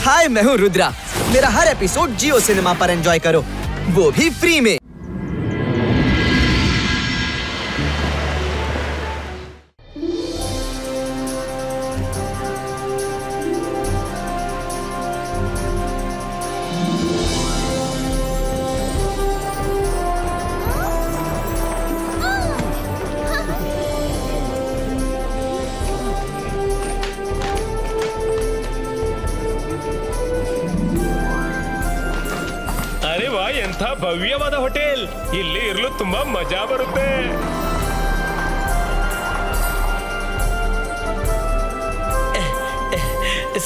हाय, मैं हूँ रुद्रा। मेरा हर एपिसोड जियो सिनेमा पर एंजॉय करो, वो भी फ्री में। ಅರೆ ವಾ, ಎಂಥ ಭವ್ಯವಾದ ಹೋಟೆಲ್! ಇಲ್ಲಿ ಇರಲು ತುಂಬಾ ಮಜಾ ಬರುತ್ತೆ.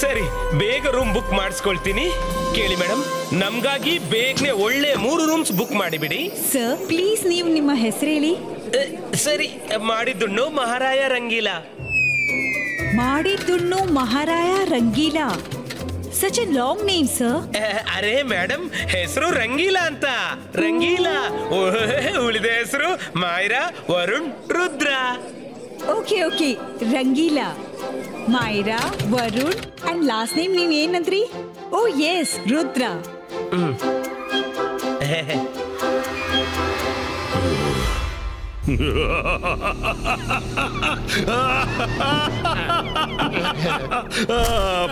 ಸರಿ, ಬೇಗ ರೂಮ್ ಬುಕ್ ಮಾಡಿಸ್ಕೊಳ್ತೀನಿ. ಕೇಳಿ ಮೇಡಮ್, ನಮ್ಗಾಗಿ ಬೇಗನೆ ಒಳ್ಳೆ 3 ರೂಮ್ಸ್ ಬುಕ್ ಮಾಡಿಬಿಡಿ. ಸರ್ ಪ್ಲೀಸ್ ನೀವು ನಿಮ್ಮ ಹೆಸರು ಹೇಳಿ. ಸರಿ, ಮಾಡಿದ್ದುಣ್ಣು ಮಹಾರಾಯ ರಂಗೀಲಾ. ಮಾಡಿದ್ದುಣ್ಣು ಮಹಾರಾಯ Rangeela. Such a long name sir. ಅರೆ ಮೇಡಮ್, ಹೆಸರು ರಂಗೀಲಾ ಅಂತ. ರಂಗೀಲಾ. ಉಳಿದ ಹೆಸರು Myra, Varun, Rudra. Okay okay, Rangeela, Myra, Varun and last name ನೀವ್ ಏನಂದ್ರಿ? Oh yes, Rudra.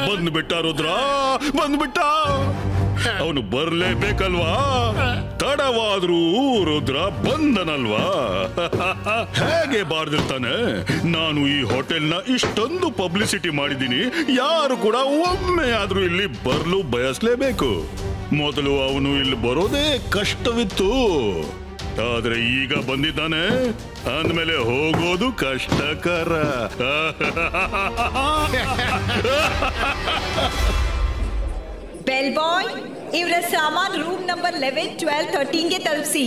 ಬಂದ್ಬಿಟ್ಟ ರುದ್ರ, ಬಂದ್ಬಿಟ್ಟ. ಅವನು ಬರ್ಲೇಬೇಕಲ್ವಾ? ತಡವಾದ್ರೂ ರುದ್ರ ಬಂದನಲ್ವಾ? ಹೇಗೆ ಬಾರ್ದಿರ್ತಾನೆ. ನಾನು ಈ ಹೋಟೆಲ್ನ ಇಷ್ಟೊಂದು ಪಬ್ಲಿಸಿಟಿ ಮಾಡಿದ್ದೀನಿ, ಯಾರು ಕೂಡ ಒಮ್ಮೆ ಆದ್ರೂ ಇಲ್ಲಿ ಬರ್ಲು ಬಯಸ್ಲೇಬೇಕು. ಮೊದಲು ಅವನು ಇಲ್ಲಿ ಬರೋದೇ ಕಷ್ಟವಿತ್ತು, ಆದ್ರೆ ಈಗ ಬಂದಿದ್ದಾನೆ ಅಂದ್ಮೇಲೆ ಹೋಗೋದು ಕಷ್ಟಕರ. ಬೆಲ್ ಬಾಯ್, ಇವರ ಸಾಮಾನ್ ರೂಮ್ ನಂಬರ್ 11, 12, 13ಗೆ ತಲುಪಿಸಿ.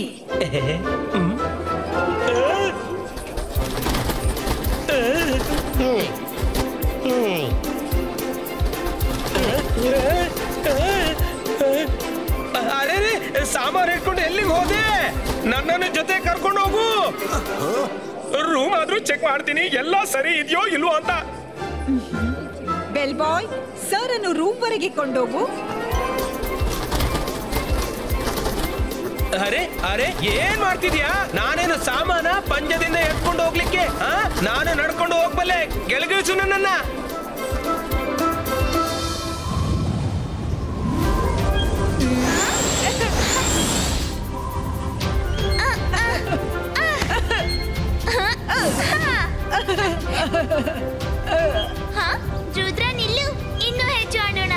ಅರೆ ಸಾಮಾನು ಇಟ್ಕೊಂಡು ಎಲ್ಲಿಗೆ ಹೋದೆ? ನನ್ನನ್ನು ಜೊತೆ ಕರ್ಕೊಂಡು ಹೋಗು. ರೂಮ್ ಆದ್ರೂ ಚೆಕ್ ಮಾಡ್ತೀನಿ, ಎಲ್ಲ ಸರಿ ಇದೆಯೋ ಇಲ್ವೋ ಅಂತ. ಬೆಲ್ ಬಾಯ್, ಸರ್ ಅನ್ನು ರೂಮ್ ವರೆಗೆ ಕೊಂಡೋಗು. ಅರೆ ಅರೆ, ಏನ್ ಮಾಡ್ತಿದ್ಯಾ? ನಾನೇನು ಸಾಮಾನ ಪಂಜದಿಂದ ಎತ್ಕೊಂಡು ಹೋಗ್ಲಿಕ್ಕೆ? ನಾನು ನಡ್ಕೊಂಡು ಹೋಗ್ಬಲ್ಲೆ, ಗೆಳಗಿಸು ನನ್ನನ್ನ. ರುದ್ರ ನಿಲ್ಲು, ಇನ್ನೂ ಹೆಚ್ಚು ಆಡೋಣ.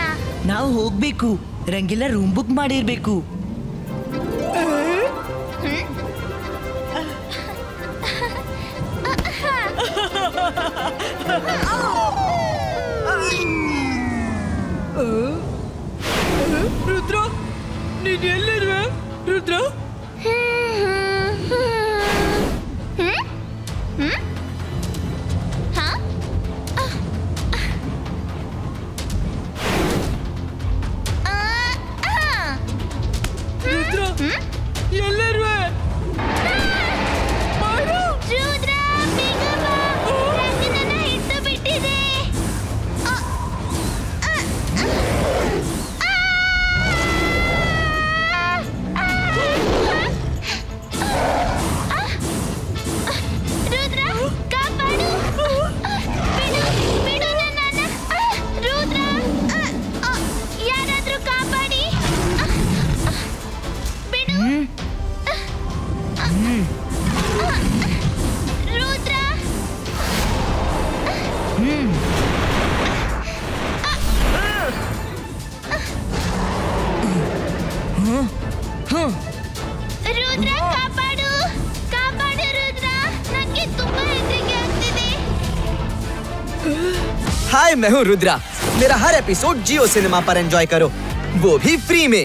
ನಾವು ಹೋಗ್ಬೇಕು, ರಂಗಿಲ್ಲ ರೂಮ್ ಬುಕ್ ಮಾಡಿರ್ಬೇಕು. ರುದ್ರ, ನೀನ್ ಎಲ್ಲಿರುವೆ? ರುದ್ರ, ಕಾಪಾಡು, ಕಾಪಾಡು ರುದ್ರ, ನನಗೆ ತುಂಬಾ ಹೆದರಿಕೆ ಆಗ್ತಿದೆ. हाय, मैं हूँ रुद्रा। मेरा हर एपिसोड जियो सिनेमा पर एंजॉय करो, वो भी फ्री में।